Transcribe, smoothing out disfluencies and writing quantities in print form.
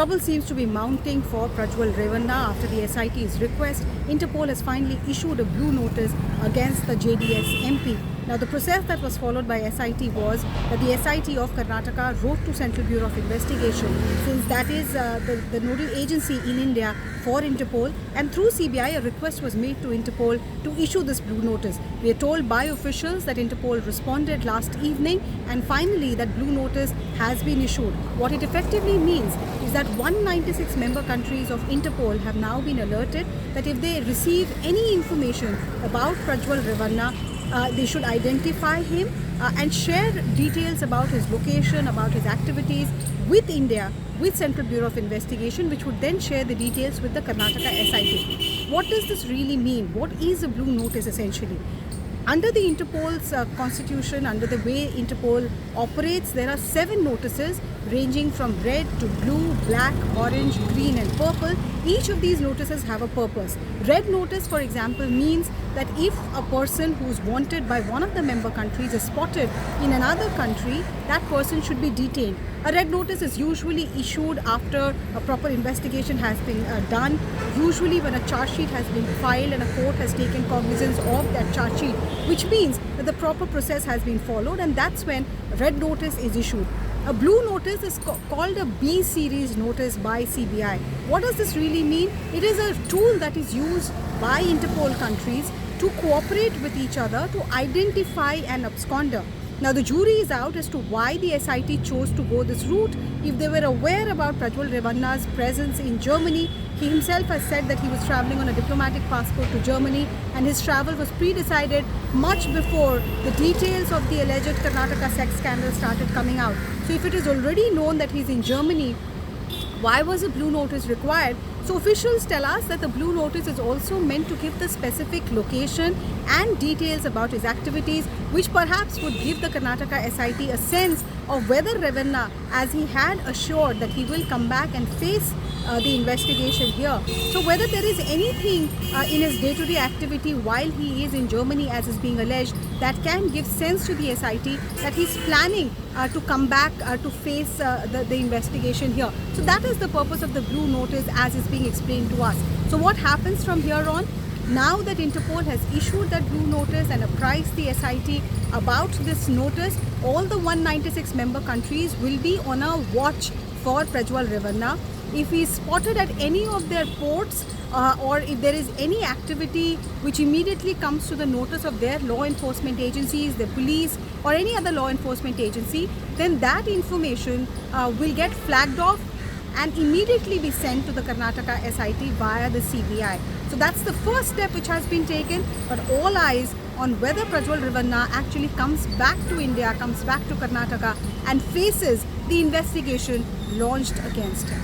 trouble seems to be mounting for Prajwal Revanna after the SIT's request. Interpol has finally issued a blue notice against the JDS MP. Now, the process that was followed by SIT was that the SIT of Karnataka wrote to Central Bureau of Investigation, since that is the nodal agency in India for Interpol, and through CBI a request was made to Interpol to issue this blue notice. We are told by officials that Interpol responded last evening, and finally that blue notice has been issued. What it effectively means is that 196 member countries of Interpol have now been alerted that if they receive any information about Prajwal Revanna, they should identify him and share details about his location, about his activities with India, with Central Bureau of Investigation, which would then share the details with the Karnataka SIT. What does this really mean? What is a blue notice essentially? Under the Interpol's constitution, under the way Interpol operates, there are 7 notices ranging from red to blue, black, orange, green and purple. Each of these notices have a purpose. Red notice, for example, means that if a person who is wanted by one of the member countries is spotted in another country, that person should be detained. A red notice is usually issued after a proper investigation has been done, usually when a charge sheet has been filed and a court has taken cognizance of that charge sheet, which means that the proper process has been followed, and that's when a red notice is issued. A blue notice is called a B series notice by CBI. What does this really mean? It is a tool that is used by Interpol countries to cooperate with each other to identify an absconder. Now, the jury is out as to why the SIT chose to go this route. If they were aware about Prajwal Revanna's presence in Germany, he himself has said that he was travelling on a diplomatic passport to Germany, and his travel was pre-decided much before the details of the alleged Karnataka sex scandal started coming out. So if it is already known that he's in Germany, why was a blue notice required? So officials tell us that the blue notice is also meant to give the specific location and details about his activities, which perhaps would give the Karnataka SIT a sense of whether Revanna, as he had assured that he will come back and face the investigation here. So whether there is anything in his day-to-day activity while he is in Germany, as is being alleged, that can give sense to the SIT that he's planning to come back to face the investigation here. So that is the purpose of the blue notice as is being explained to us. So what happens from here on? Now that Interpol has issued that blue notice and apprised the SIT about this notice, all the 196 member countries will be on a watch for Prajwal Revanna. If he is spotted at any of their ports or if there is any activity which immediately comes to the notice of their law enforcement agencies, the police or any other law enforcement agency, then that information will get flagged off and immediately be sent to the Karnataka SIT via the CBI. So that's the first step which has been taken, but all eyes on whether Prajwal Revanna actually comes back to India, comes back to Karnataka and faces the investigation launched against him.